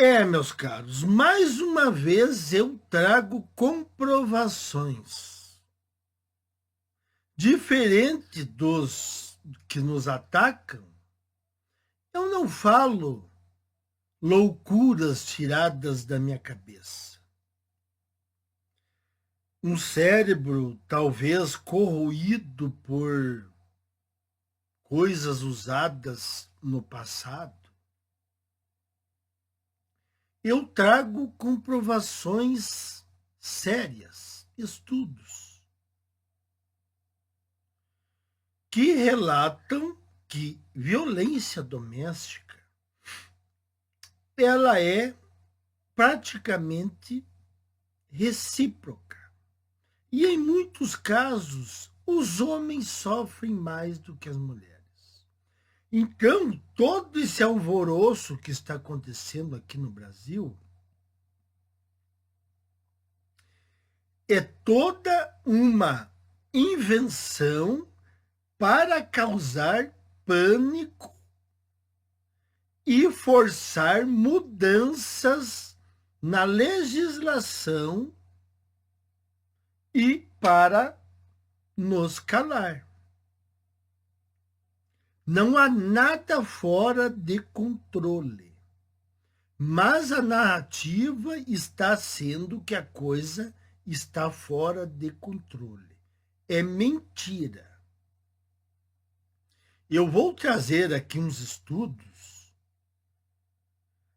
Meus caros, mais uma vez eu trago comprovações. Diferente dos que nos atacam, eu não falo loucuras tiradas da minha cabeça. Um cérebro talvez corroído por coisas usadas no passado. Eu trago comprovações sérias, estudos, que relatam que violência doméstica ela é praticamente recíproca. E em muitos casos, os homens sofrem mais do que as mulheres. Então, todo esse alvoroço que está acontecendo aqui no Brasil é toda uma invenção para causar pânico e forçar mudanças na legislação e para nos calar. Não há nada fora de controle, mas a narrativa está sendo que a coisa está fora de controle. É mentira. Eu vou trazer aqui uns estudos.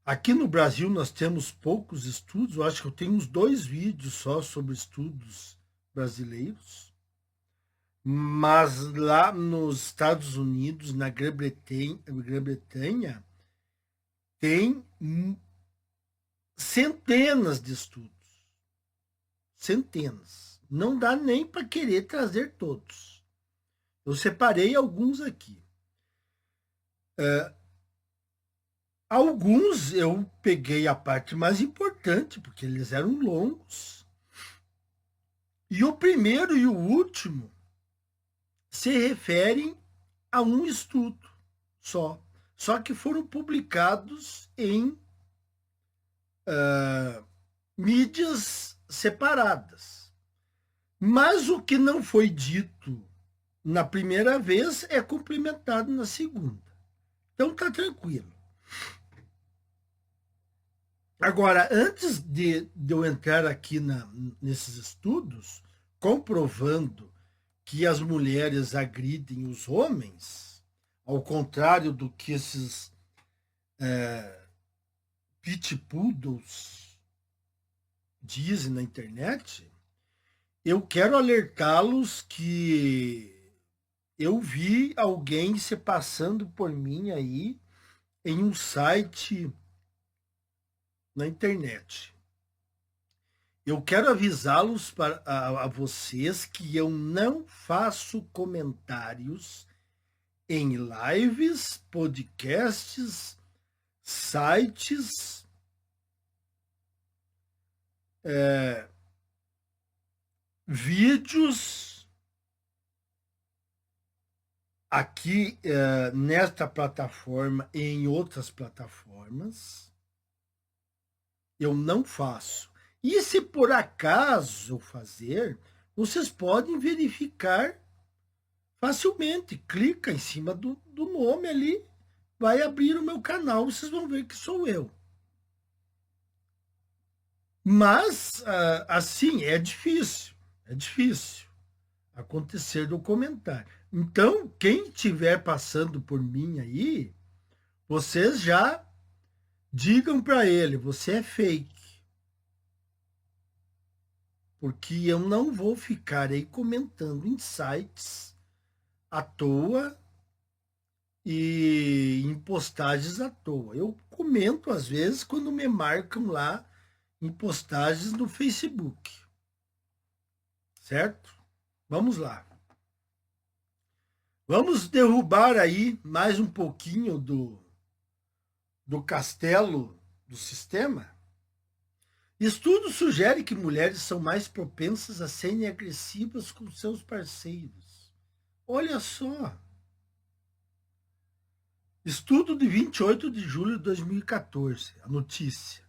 Aqui no Brasil nós temos poucos estudos, eu acho que eu tenho uns 2 vídeos só sobre estudos brasileiros. Mas lá nos Estados Unidos, na Grã-Bretanha, tem centenas de estudos. Centenas. Não dá nem para querer trazer todos. Eu separei alguns aqui. Alguns eu peguei a parte mais importante, porque eles eram longos. E o primeiro e o último se referem a um estudo só que foram publicados em mídias separadas. Mas o que não foi dito na primeira vez é complementado na segunda. Então tá tranquilo. Agora, antes de eu entrar aqui nesses estudos, comprovando que as mulheres agridem os homens, ao contrário do que esses pit poodles dizem na internet, eu quero alertá-los que eu vi alguém se passando por mim aí em um site na internet. Eu quero avisá-los a vocês que eu não faço comentários em lives, podcasts, sites, vídeos aqui nesta plataforma e em outras plataformas. Eu não faço. E se por acaso eu fazer, vocês podem verificar facilmente. Clica em cima do nome ali, vai abrir o meu canal, vocês vão ver que sou eu. Mas, assim, é difícil acontecer do comentário. Então, quem estiver passando por mim aí, vocês já digam para ele, você é fake. Porque eu não vou ficar aí comentando em sites à toa e em postagens à toa. Eu comento às vezes quando me marcam lá em postagens no Facebook. Certo? Vamos lá. Vamos derrubar aí mais um pouquinho do castelo do sistema? Estudo sugere que mulheres são mais propensas a serem agressivas com seus parceiros. Olha só. Estudo de 28 de julho de 2014, a notícia.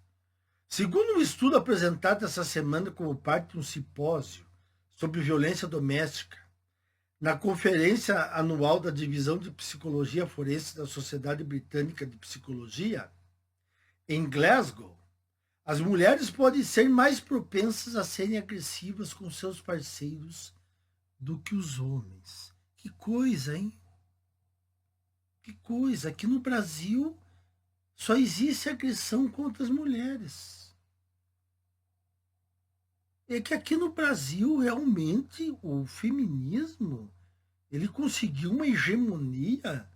Segundo um estudo apresentado essa semana como parte de um simpósio sobre violência doméstica, na conferência anual da Divisão de Psicologia Forense da Sociedade Britânica de Psicologia, em Glasgow, as mulheres podem ser mais propensas a serem agressivas com seus parceiros do que os homens. Que coisa, hein? Que coisa. Aqui no Brasil só existe agressão contra as mulheres. É que aqui no Brasil, realmente, o feminismo, ele conseguiu uma hegemonia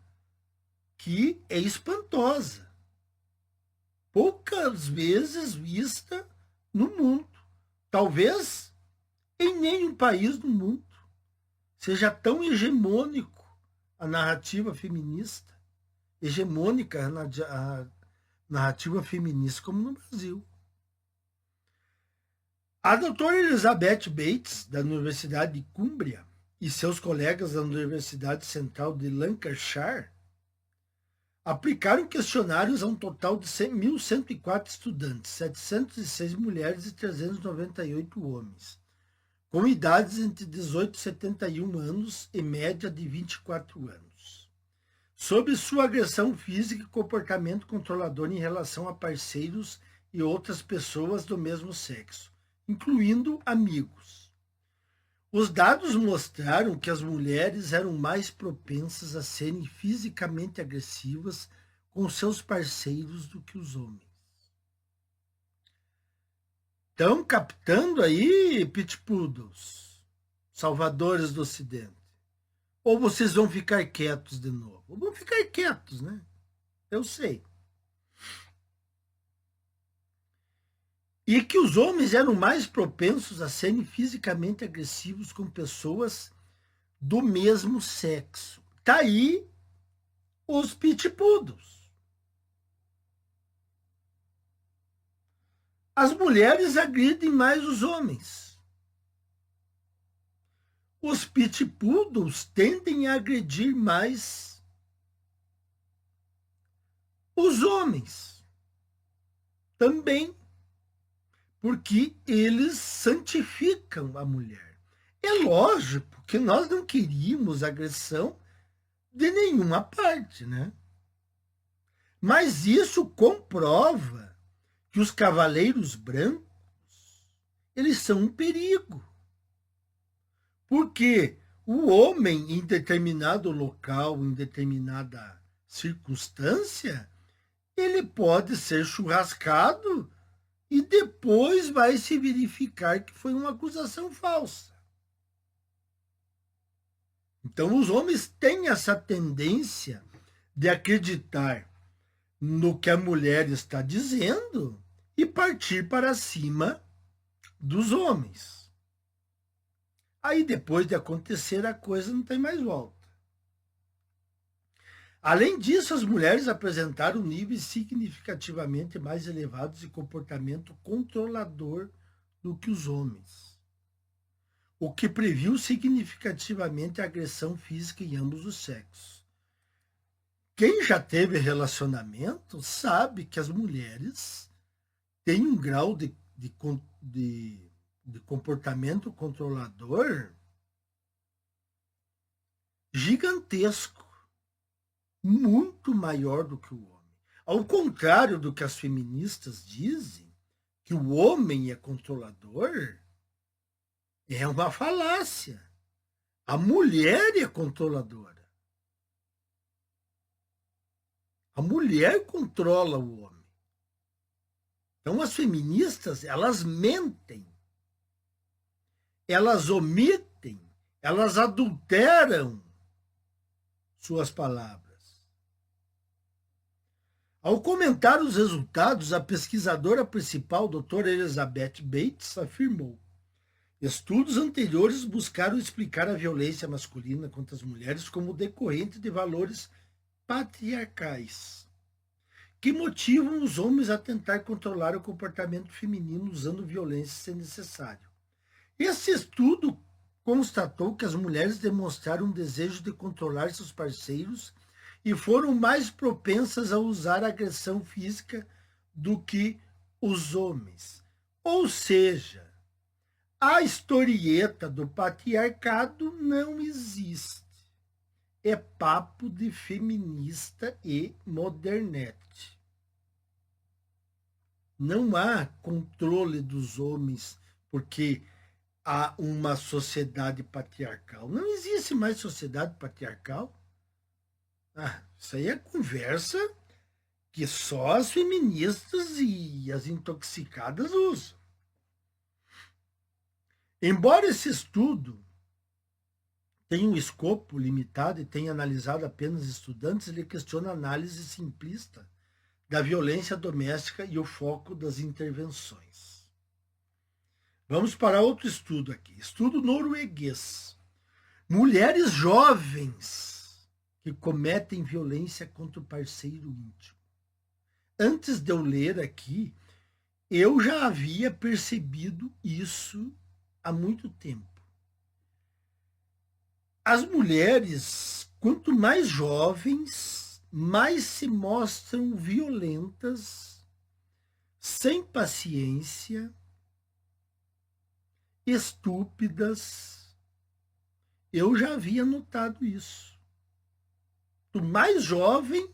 que é espantosa. Poucas vezes vista no mundo. Talvez em nenhum país do mundo seja tão hegemônico a narrativa feminista, hegemônica a narrativa feminista como no Brasil. A doutora Elizabeth Bates, da Universidade de Cumbria, e seus colegas da Universidade Central de Lancashire aplicaram questionários a um total de 1.104 estudantes, 706 mulheres e 398 homens, com idades entre 18 e 71 anos e média de 24 anos, sobre sua agressão física e comportamento controlador em relação a parceiros e outras pessoas do mesmo sexo, incluindo amigos. Os dados mostraram que as mulheres eram mais propensas a serem fisicamente agressivas com seus parceiros do que os homens. Estão captando aí, pit poodles, salvadores do Ocidente? Ou vocês vão ficar quietos de novo? Vão ficar quietos, né? Eu sei. E que os homens eram mais propensos a serem fisicamente agressivos com pessoas do mesmo sexo. Tá aí os pit poodles. As mulheres agridem mais os homens. Os pit poodles tendem a agredir mais os homens também, porque eles santificam a mulher. É lógico que nós não queríamos agressão de nenhuma parte, né? Mas isso comprova que os cavaleiros brancos, eles são um perigo. Porque o homem, em determinado local, em determinada circunstância, ele pode ser churrascado e depois vai se verificar que foi uma acusação falsa. Então, os homens têm essa tendência de acreditar no que a mulher está dizendo e partir para cima dos homens. Aí, depois de acontecer, a coisa não tem mais volta. Além disso, as mulheres apresentaram níveis significativamente mais elevados de comportamento controlador do que os homens, o que previu significativamente a agressão física em ambos os sexos. Quem já teve relacionamento sabe que as mulheres têm um grau de comportamento controlador gigantesco, muito maior do que o homem. Ao contrário do que as feministas dizem, que o homem é controlador, é uma falácia. A mulher é controladora. A mulher controla o homem. Então as feministas, elas mentem. Elas omitem, elas adulteram suas palavras. Ao comentar os resultados, a pesquisadora principal, doutora Elizabeth Bates, afirmou: estudos anteriores buscaram explicar a violência masculina contra as mulheres como decorrente de valores patriarcais, que motivam os homens a tentar controlar o comportamento feminino usando violência se necessário. Esse estudo constatou que as mulheres demonstraram um desejo de controlar seus parceiros e foram mais propensas a usar agressão física do que os homens. Ou seja, a historieta do patriarcado não existe. É papo de feminista e modernete. Não há controle dos homens porque há uma sociedade patriarcal. Não existe mais sociedade patriarcal. Isso aí é conversa que só as feministas e as intoxicadas usam. Embora esse estudo tenha um escopo limitado e tenha analisado apenas estudantes, ele questiona a análise simplista da violência doméstica e o foco das intervenções. Vamos para outro estudo aqui. Estudo norueguês. Mulheres jovens que cometem violência contra o parceiro íntimo. Antes de eu ler aqui, eu já havia percebido isso há muito tempo. As mulheres, quanto mais jovens, mais se mostram violentas, sem paciência, estúpidas. Eu já havia notado isso. Quanto mais jovem,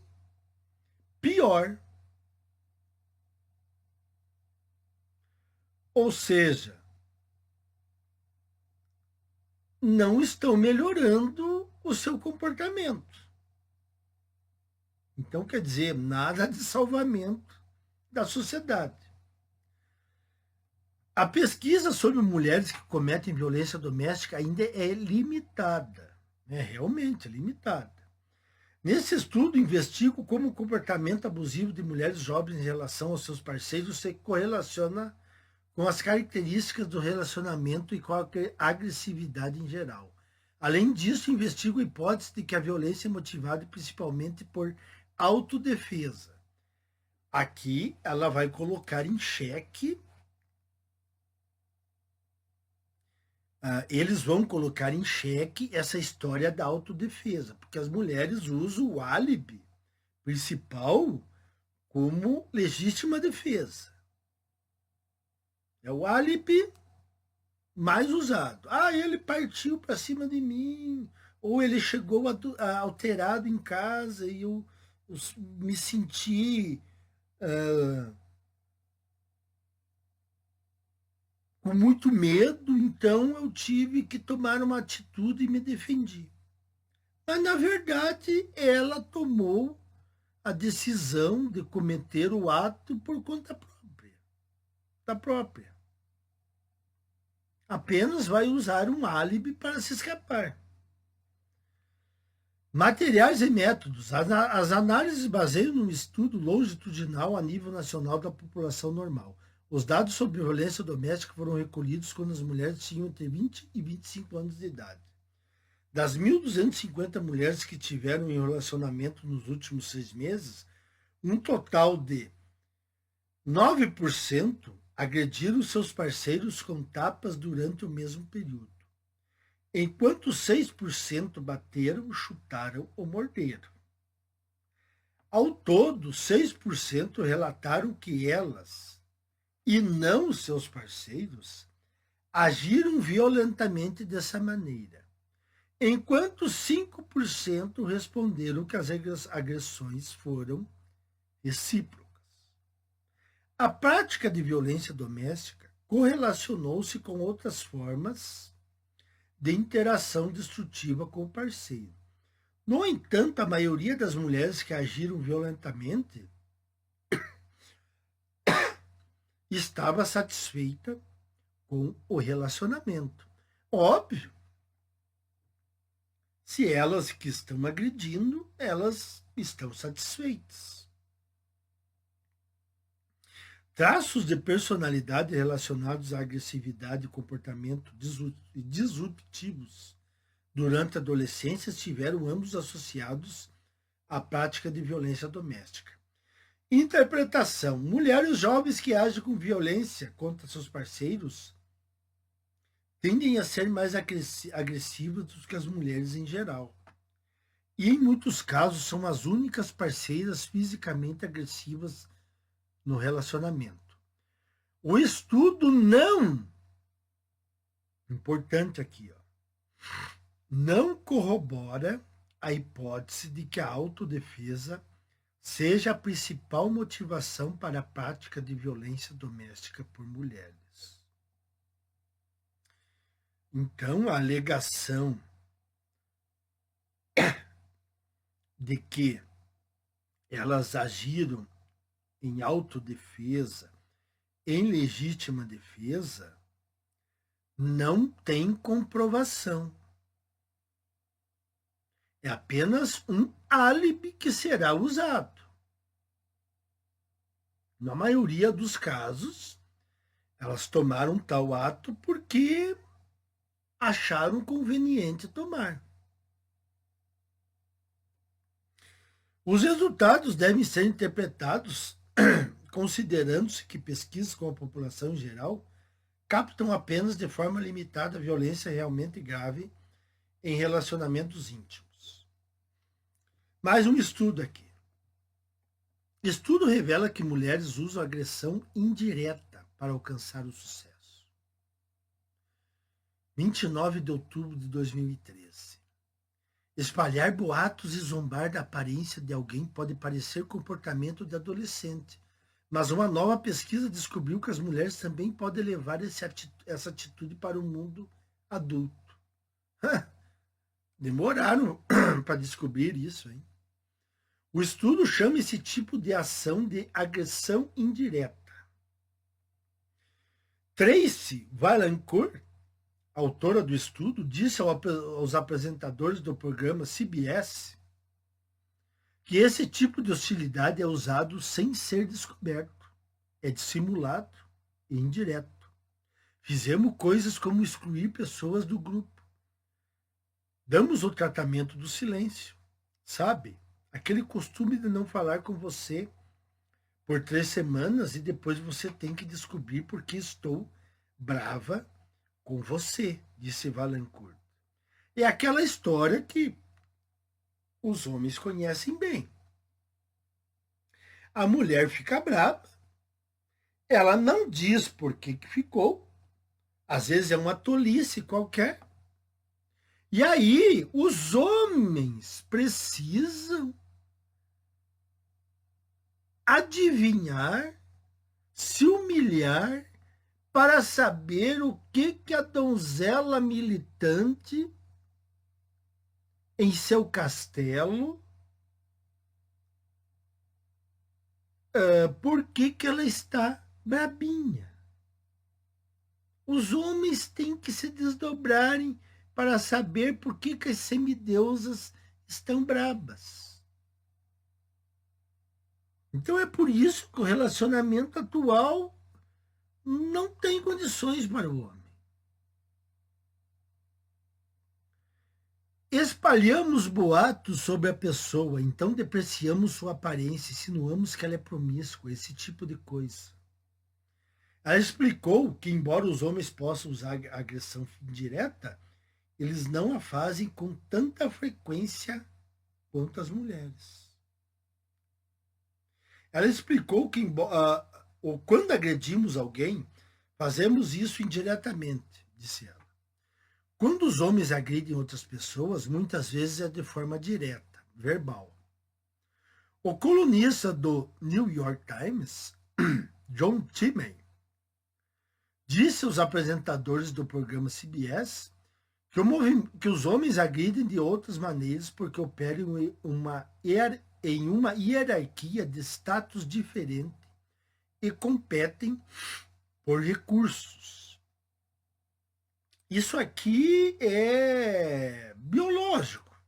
pior. Ou seja, não estão melhorando o seu comportamento. Então, quer dizer, nada de salvamento da sociedade. A pesquisa sobre mulheres que cometem violência doméstica ainda é limitada. Realmente limitada. Nesse estudo, investigo como o comportamento abusivo de mulheres jovens em relação aos seus parceiros se correlaciona com as características do relacionamento e com a agressividade em geral. Além disso, investigo a hipótese de que a violência é motivada principalmente por autodefesa. Aqui ela vai colocar em xeque, eles vão colocar em xeque essa história da autodefesa, porque as mulheres usam o álibi principal como legítima defesa. É o álibi mais usado. Ele partiu para cima de mim, ou ele chegou alterado em casa e eu me senti com muito medo, então eu tive que tomar uma atitude e me defendi. Mas, na verdade, ela tomou a decisão de cometer o ato por conta própria. Apenas vai usar um álibi para se escapar. Materiais e métodos. As análises baseiam num estudo longitudinal a nível nacional da população normal. Os dados sobre violência doméstica foram recolhidos quando as mulheres tinham entre 20 e 25 anos de idade. Das 1.250 mulheres que tiveram em relacionamento nos últimos 6 meses, um total de 9% agrediram seus parceiros com tapas durante o mesmo período, enquanto 6% bateram, chutaram ou morderam. Ao todo, 6% relataram que elas, e não seus parceiros, agiram violentamente dessa maneira, enquanto 5% responderam que as agressões foram recíprocas. A prática de violência doméstica correlacionou-se com outras formas de interação destrutiva com o parceiro. No entanto, a maioria das mulheres que agiram violentamente estava satisfeita com o relacionamento. Óbvio, se elas que estão agredindo, elas estão satisfeitas. Traços de personalidade relacionados à agressividade e comportamento disruptivos durante a adolescência estiveram ambos associados à prática de violência doméstica. Interpretação. Mulheres jovens que agem com violência contra seus parceiros tendem a ser mais agressivas do que as mulheres em geral. e em muitos casos são as únicas parceiras fisicamente agressivas no relacionamento. O estudo não, importante aqui, ó, não corrobora a hipótese de que a autodefesa seja a principal motivação para a prática de violência doméstica por mulheres. Então, a alegação de que elas agiram em autodefesa, em legítima defesa, não tem comprovação. É apenas um álibi que será usado. Na maioria dos casos, elas tomaram tal ato porque acharam conveniente tomar. Os resultados devem ser interpretados considerando-se que pesquisas com a população em geral captam apenas de forma limitada a violência realmente grave em relacionamentos íntimos. Mais um estudo aqui. Estudo revela que mulheres usam agressão indireta para alcançar o sucesso. 29 de outubro de 2013. Espalhar boatos e zombar da aparência de alguém pode parecer comportamento de adolescente, mas uma nova pesquisa descobriu que as mulheres também podem levar essa atitude para o mundo adulto. Demoraram para descobrir isso, hein? O estudo chama esse tipo de ação de agressão indireta. Tracy Valancourt, autora do estudo, disse aos apresentadores do programa CBS que esse tipo de hostilidade é usado sem ser descoberto, é dissimulado e indireto. Fizemos coisas como excluir pessoas do grupo. Damos o tratamento do silêncio, sabe? Aquele costume de não falar com você por 3 semanas e depois você tem que descobrir porque estou brava com você, disse Valancourt. É aquela história que os homens conhecem bem. A mulher fica brava, ela não diz por que ficou, às vezes é uma tolice qualquer. E aí os homens precisam adivinhar, se humilhar para saber o que a donzela militante em seu castelo, por que ela está brabinha. Os homens têm que se desdobrarem para saber por que as semideusas estão brabas. Então é por isso que o relacionamento atual não tem condições para o homem. Espalhamos boatos sobre a pessoa, então depreciamos sua aparência, insinuamos que ela é promíscua, esse tipo de coisa. Ela explicou que, embora os homens possam usar a agressão indireta, eles não a fazem com tanta frequência quanto as mulheres. Ela explicou que, quando agredimos alguém, fazemos isso indiretamente, disse ela. Quando os homens agridem outras pessoas, muitas vezes é de forma direta, verbal. O colunista do New York Times, John Timmy, disse aos apresentadores do programa CBS que os homens agridem de outras maneiras porque operam em uma hierarquia de status diferente e competem por recursos. Isso aqui é biológico.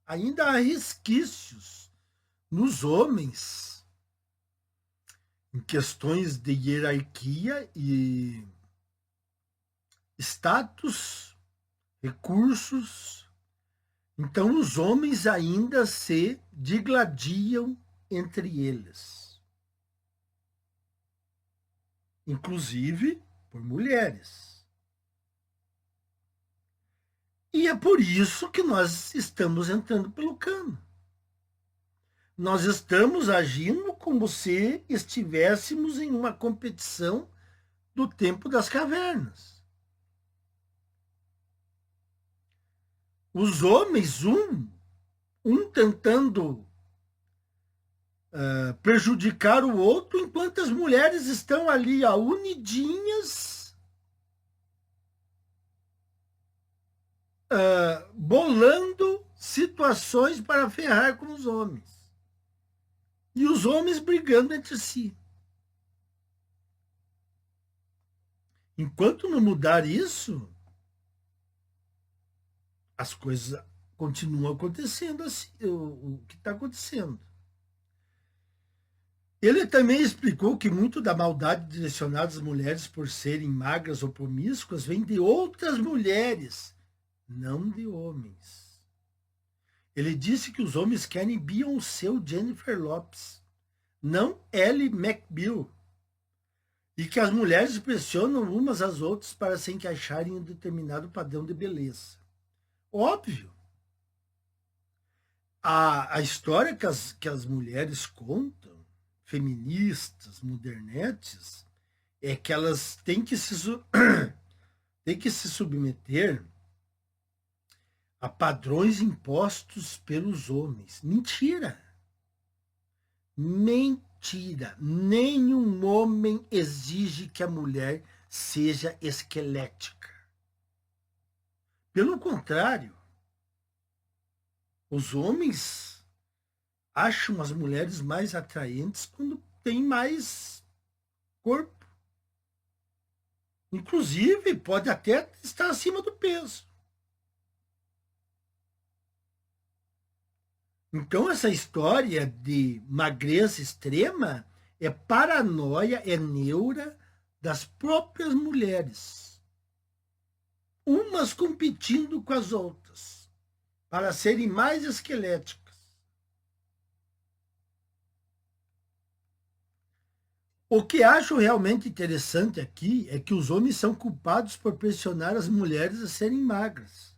Ainda há resquícios nos homens em questões de hierarquia e status, recursos. Então, os homens ainda se digladiam entre eles, inclusive por mulheres. E é por isso que nós estamos entrando pelo cano. Nós estamos agindo como se estivéssemos em uma competição do tempo das cavernas. Os homens, um tentando prejudicar o outro, enquanto as mulheres estão ali, unidinhas, bolando situações para ferrar com os homens. E os homens brigando entre si. Enquanto não mudar isso, as coisas continuam acontecendo assim, o que está acontecendo. Ele também explicou que muito da maldade direcionada às mulheres por serem magras ou promíscuas vem de outras mulheres, não de homens. Ele disse que os homens querem Beyoncé ou Jennifer Lopez, não Ellie McBeal, e que as mulheres pressionam umas às outras para se encaixarem em um determinado padrão de beleza. Óbvio. A história que as mulheres contam, feministas, modernetes, é que elas têm que têm que se submeter a padrões impostos pelos homens. Mentira! Mentira! Nenhum homem exige que a mulher seja esquelética. Pelo contrário, os homens acham as mulheres mais atraentes quando têm mais corpo. Inclusive, pode até estar acima do peso. Então, essa história de magreza extrema é paranoia, é neura das próprias mulheres. Umas competindo com as outras para serem mais esqueléticas. O que acho realmente interessante aqui é que os homens são culpados por pressionar as mulheres a serem magras,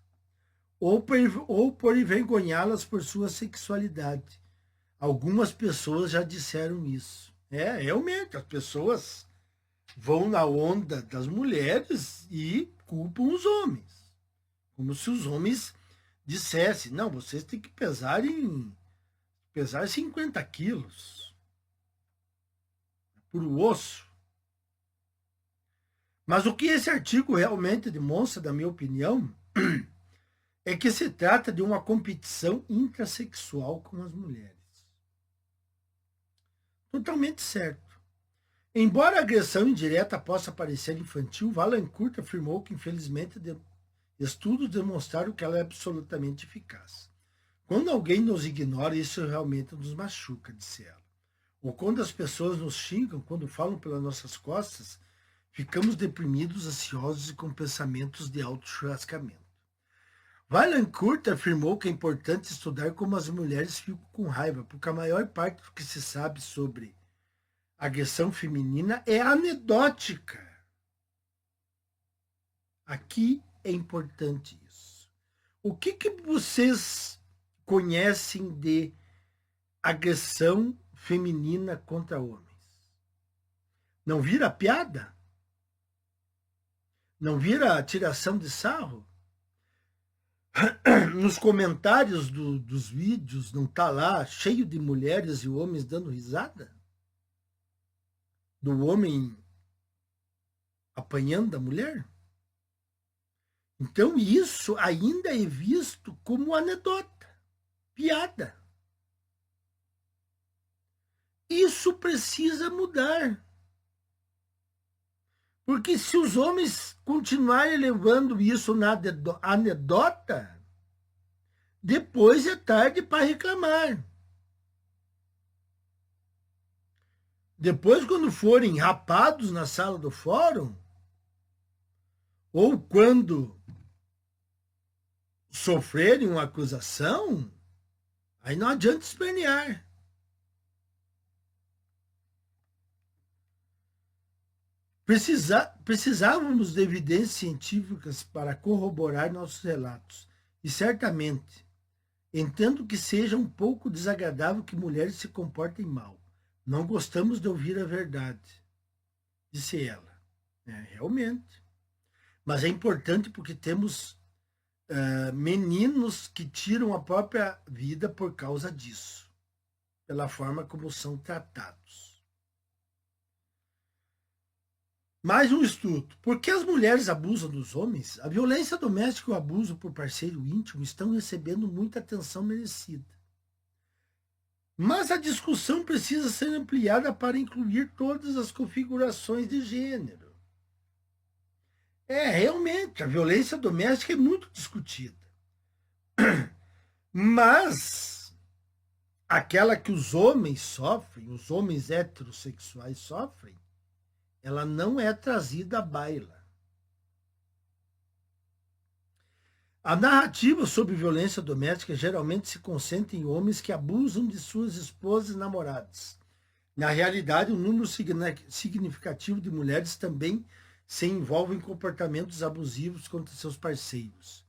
ou por envergonhá-las por sua sexualidade. Algumas pessoas já disseram isso. Realmente, as pessoas vão na onda das mulheres e culpam os homens. Como se os homens dissessem, não, vocês têm que pesar 50 quilos por osso. Mas o que esse artigo realmente demonstra, na minha opinião, é que se trata de uma competição intrasexual com as mulheres. Totalmente certo. Embora a agressão indireta possa parecer infantil, Valancourt afirmou que, infelizmente, estudos demonstraram que ela é absolutamente eficaz. Quando alguém nos ignora, isso realmente nos machuca, disse ela. Ou quando as pessoas nos xingam, quando falam pelas nossas costas, ficamos deprimidos, ansiosos e com pensamentos de auto-churrascamento. Valancourt afirmou que é importante estudar como as mulheres ficam com raiva, porque a maior parte do que se sabe sobre agressão feminina é anedótica. Aqui é importante isso. O que vocês conhecem de agressão feminina contra homens? Não vira piada? Não vira tiração de sarro? Nos comentários dos vídeos não está lá cheio de mulheres e homens dando risada? Do homem apanhando a mulher? Então isso ainda é visto como anedota, piada. Isso precisa mudar. Porque se os homens continuarem levando isso na anedota, depois é tarde para reclamar. Depois, quando forem rapados na sala do fórum, ou quando sofrerem uma acusação, aí não adianta espernear. precisávamos de evidências científicas para corroborar nossos relatos. E certamente, entendo que seja um pouco desagradável que mulheres se comportem mal. Não gostamos de ouvir a verdade, disse ela. Realmente. Mas é importante porque temos meninos que tiram a própria vida por causa disso, pela forma como são tratados. Mais um estudo. Por que as mulheres abusam dos homens? A violência doméstica e o abuso por parceiro íntimo estão recebendo muita atenção merecida. Mas a discussão precisa ser ampliada para incluir todas as configurações de gênero. Realmente, a violência doméstica é muito discutida. Mas aquela que os homens sofrem, os homens heterossexuais sofrem, ela não é trazida à baila. A narrativa sobre violência doméstica geralmente se concentra em homens que abusam de suas esposas e namoradas. Na realidade, um número significativo de mulheres também se envolvem em comportamentos abusivos contra seus parceiros.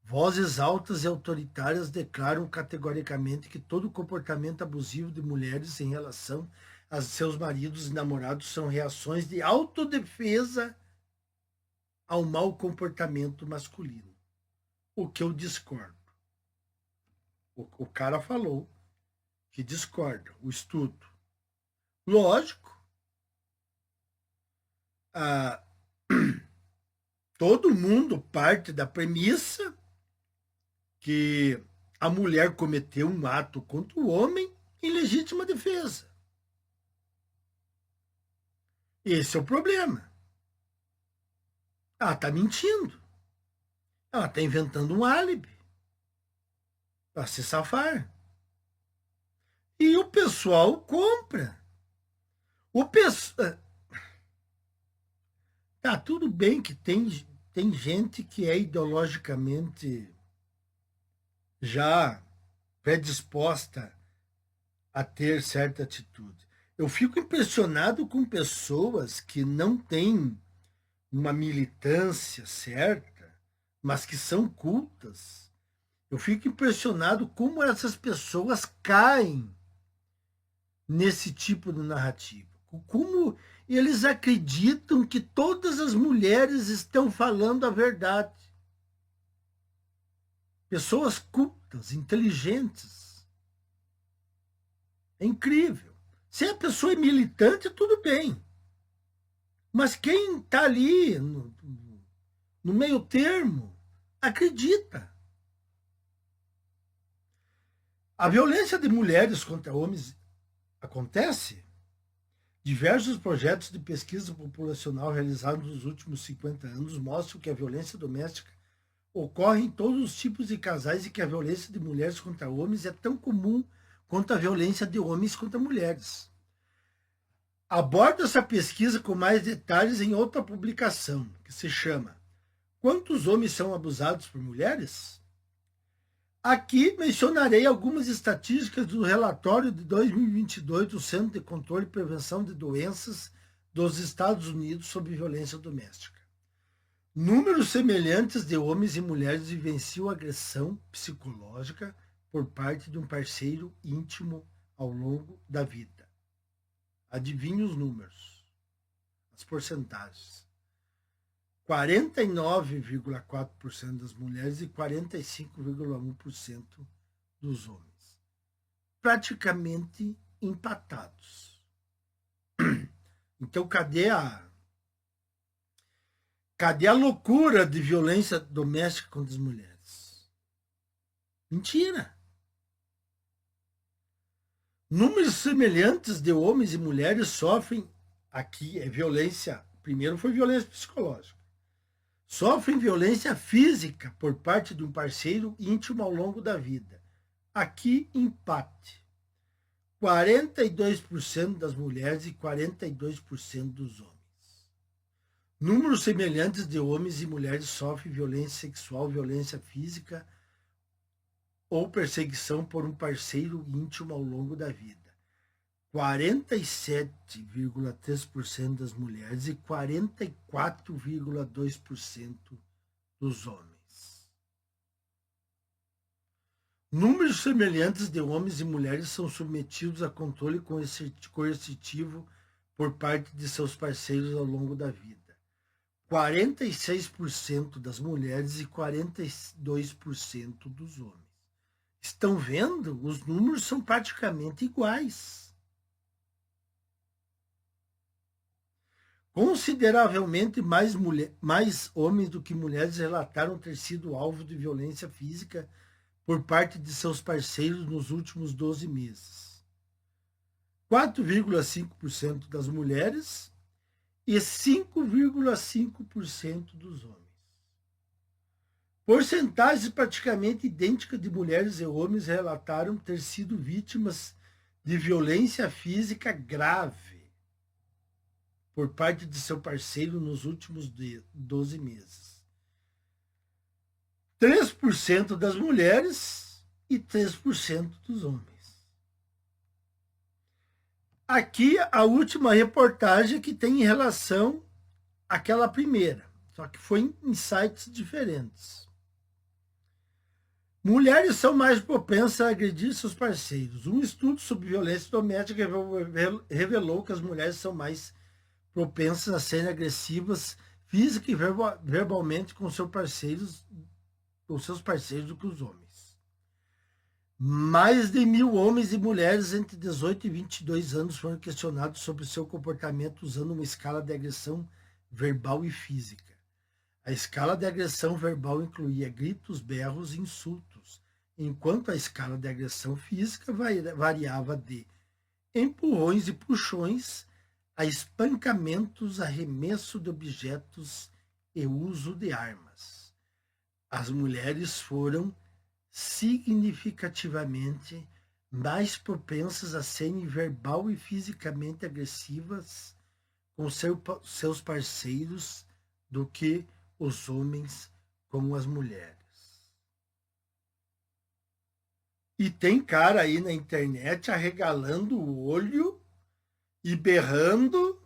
Vozes altas e autoritárias declaram categoricamente que todo comportamento abusivo de mulheres em relação a seus maridos e namorados são reações de autodefesa ao mau comportamento masculino. O que eu discordo. O cara falou que discorda, o estudo. Lógico, todo mundo parte da premissa que a mulher cometeu um ato contra o homem em legítima defesa. Esse é o problema. Ela está mentindo. Ela está inventando um álibi para se safar. E o pessoal compra. Tá tudo bem que tem gente que é ideologicamente já predisposta a ter certa atitude. Eu fico impressionado com pessoas que não têm uma militância certa, mas que são cultas. Eu fico impressionado como essas pessoas caem nesse tipo de narrativa. Como eles acreditam que todas as mulheres estão falando a verdade. Pessoas cultas, inteligentes. É incrível. Se a pessoa é militante, tudo bem. Mas quem está ali no meio termo acredita. A violência de mulheres contra homens acontece. Diversos projetos de pesquisa populacional realizados nos últimos 50 anos mostram que a violência doméstica ocorre em todos os tipos de casais e que a violência de mulheres contra homens é tão comum quanto a violência de homens contra mulheres. Abordo essa pesquisa com mais detalhes em outra publicação, que se chama Quantos homens são abusados por mulheres? Aqui mencionarei algumas estatísticas do relatório de 2022 do Centro de Controle e Prevenção de Doenças dos Estados Unidos sobre violência doméstica. Números semelhantes de homens e mulheres vivenciam agressão psicológica por parte de um parceiro íntimo ao longo da vida. Adivinhe os números, as porcentagens. 49,4% das mulheres e 45,1% dos homens. Praticamente empatados. Então, cadê a loucura de violência doméstica contra as mulheres? Mentira. Números semelhantes de homens e mulheres sofrem, aqui é violência, primeiro foi violência psicológica. Sofrem violência física por parte de um parceiro íntimo ao longo da vida. Aqui, empate. 42% das mulheres e 42% dos homens. Números semelhantes de homens e mulheres sofrem violência sexual, violência física ou perseguição por um parceiro íntimo ao longo da vida. 47,3% das mulheres e 44,2% dos homens. Números semelhantes de homens e mulheres são submetidos a controle coercitivo por parte de seus parceiros ao longo da vida. 46% das mulheres e 42% dos homens. Estão vendo? Os números são praticamente iguais. Consideravelmente mais homens do que mulheres relataram ter sido alvo de violência física por parte de seus parceiros nos últimos 12 meses. 4,5% das mulheres e 5,5% dos homens. Porcentagens praticamente idênticas de mulheres e homens relataram ter sido vítimas de violência física grave por parte de seu parceiro nos últimos 12 meses. 3% das mulheres e 3% dos homens. Aqui a última reportagem que tem em relação àquela primeira, só que foi em sites diferentes. Mulheres são mais propensas a agredir seus parceiros. Um estudo sobre violência doméstica revelou que as mulheres são mais propensas a serem agressivas física e verbalmente com seus parceiros do que os homens. Mais de 1.000 homens e mulheres entre 18 e 22 anos foram questionados sobre seu comportamento usando uma escala de agressão verbal e física. A escala de agressão verbal incluía gritos, berros e insultos, enquanto a escala de agressão física variava de empurrões e puxões a espancamentos, arremesso de objetos e uso de armas. As mulheres foram significativamente mais propensas a serem verbal e fisicamente agressivas com seus parceiros do que os homens com as mulheres. E tem cara aí na internet arregalando o olho e berrando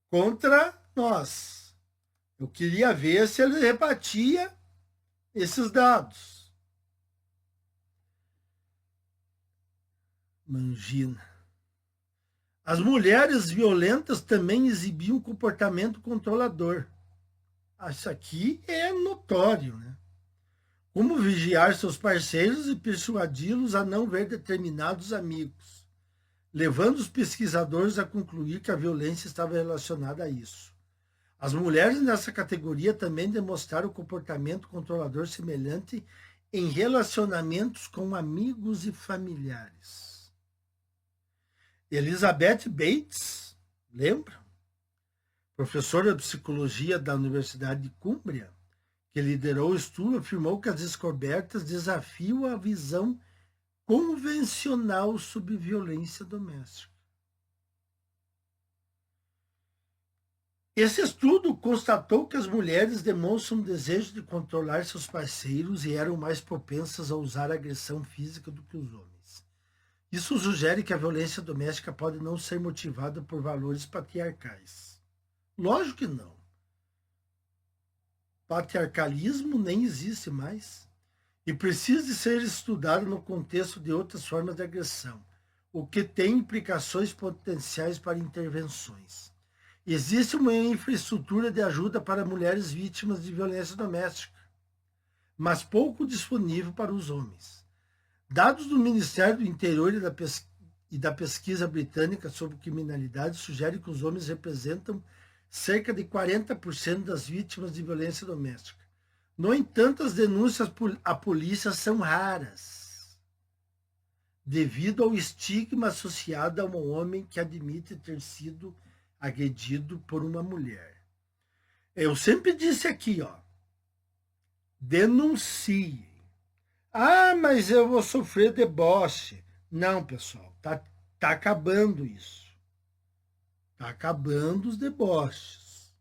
contra nós. Eu queria ver se ele rebatia esses dados. Mangina. As mulheres violentas também exibiam um comportamento controlador. Isso aqui é notório, né? Como vigiar seus parceiros e persuadi-los a não ver determinados amigos, levando os pesquisadores a concluir que a violência estava relacionada a isso. As mulheres nessa categoria também demonstraram comportamento controlador semelhante em relacionamentos com amigos e familiares. Elizabeth Bates, lembra? Professora de psicologia da Universidade de Cumbria, que liderou o estudo, afirmou que as descobertas desafiam a visão convencional sobre violência doméstica. Esse estudo constatou que as mulheres demonstram um desejo de controlar seus parceiros e eram mais propensas a usar agressão física do que os homens. Isso sugere que a violência doméstica pode não ser motivada por valores patriarcais. Lógico que não. Patriarcalismo nem existe mais e precisa ser estudado no contexto de outras formas de agressão, o que tem implicações potenciais para intervenções. Existe uma infraestrutura de ajuda para mulheres vítimas de violência doméstica, mas pouco disponível para os homens. Dados do Ministério do Interior e da Pesquisa Britânica sobre Criminalidade sugerem que os homens representam cerca de 40% das vítimas de violência doméstica. No entanto, as denúncias à polícia são raras, devido ao estigma associado a um homem que admite ter sido agredido por uma mulher. Eu sempre disse aqui, denuncie. Ah, mas eu vou sofrer deboche. Não, pessoal, tá acabando isso. Está acabando os deboches.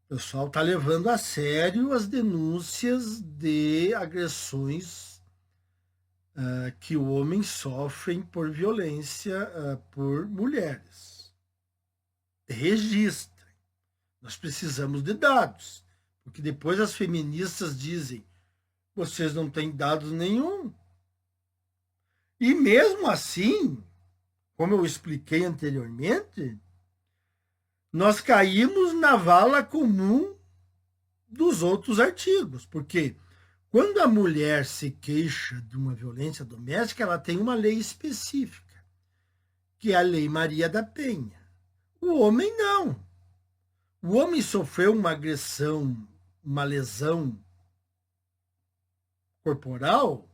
O pessoal está levando a sério as denúncias de agressões que homens sofrem por violência por mulheres. Registrem. Nós precisamos de dados, porque depois as feministas dizem: vocês não têm dados nenhum. E mesmo assim, como eu expliquei anteriormente, nós caímos na vala comum dos outros artigos, porque quando a mulher se queixa de uma violência doméstica, ela tem uma lei específica, que é a Lei Maria da Penha. O homem não. O homem sofreu uma agressão, uma lesão corporal,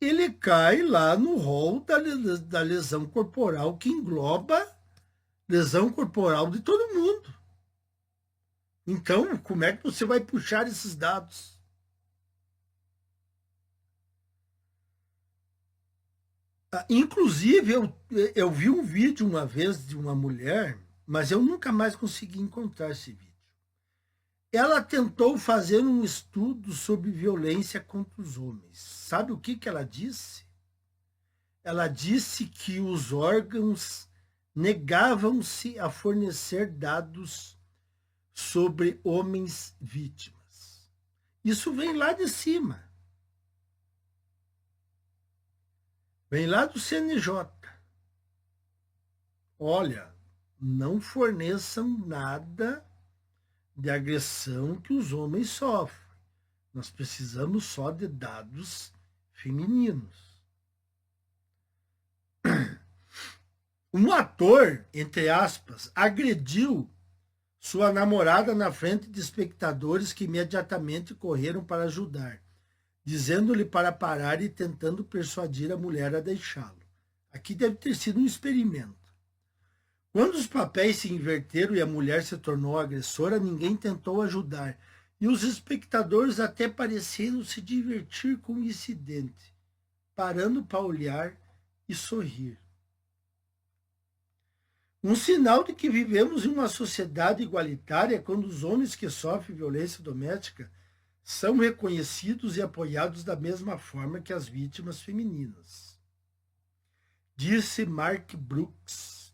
ele cai lá no rol da lesão corporal, que engloba lesão corporal de todo mundo. Então, como é que você vai puxar esses dados? Inclusive, eu vi um vídeo uma vez de uma mulher, mas eu nunca mais consegui encontrar esse vídeo. Ela tentou fazer um estudo sobre violência contra os homens. Sabe o que ela disse? Ela disse que os órgãos negavam-se a fornecer dados sobre homens vítimas. Isso vem lá de cima. Vem lá do CNJ. Olha, não forneçam nada de agressão que os homens sofrem. Nós precisamos só de dados femininos. Um ator, entre aspas, agrediu sua namorada na frente de espectadores que imediatamente correram para ajudar, dizendo-lhe para parar e tentando persuadir a mulher a deixá-lo. Aqui deve ter sido um experimento. Quando os papéis se inverteram e a mulher se tornou agressora, ninguém tentou ajudar, e os espectadores até pareceram se divertir com o incidente, parando para olhar e sorrir. Um sinal de que vivemos em uma sociedade igualitária é quando os homens que sofrem violência doméstica são reconhecidos e apoiados da mesma forma que as vítimas femininas. Disse Mark Brooks,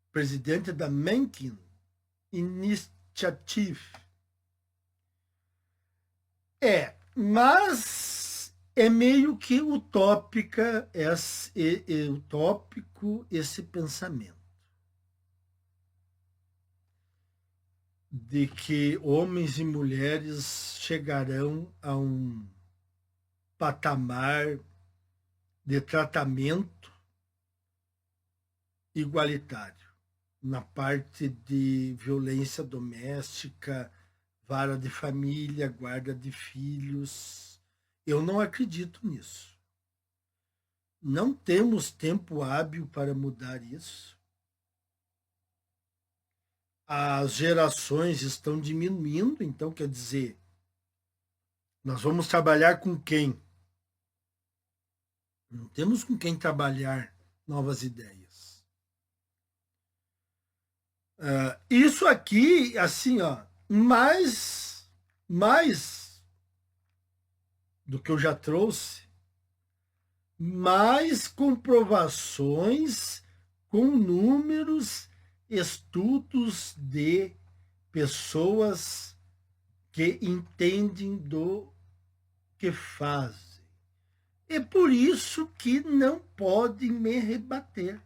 presidente da Mencken Initiative. Mas é meio que utópico esse pensamento de que homens e mulheres chegarão a um patamar de tratamento igualitário na parte de violência doméstica, vara de família, guarda de filhos. Eu não acredito nisso. Não temos tempo hábil para mudar isso. As gerações estão diminuindo, então quer dizer, nós vamos trabalhar com quem? Não temos com quem trabalhar novas ideias. Isso aqui, assim, ó, mais do que eu já trouxe, mais comprovações com números, estudos de pessoas que entendem do que fazem. É por isso que não podem me rebater.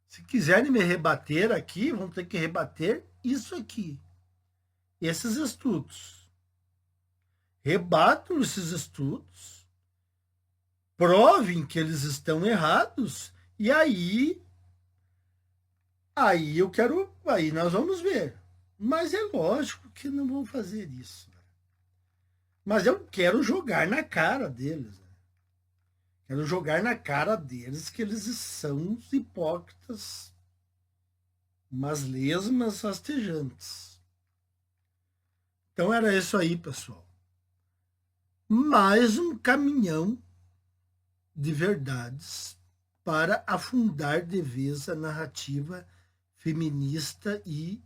Se quiserem me rebater aqui, vão ter que rebater isso aqui. Esses estudos. Rebatam esses estudos, provem que eles estão errados, e aí nós vamos ver. Mas é lógico que não vão fazer isso. Mas eu quero jogar na cara deles. Quero jogar na cara deles que eles são os hipócritas, umas lesmas rastejantes. Então era isso aí, pessoal. Mais um caminhão de verdades para afundar de vez a narrativa feminista e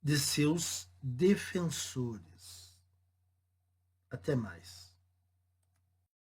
de seus defensores. Até mais.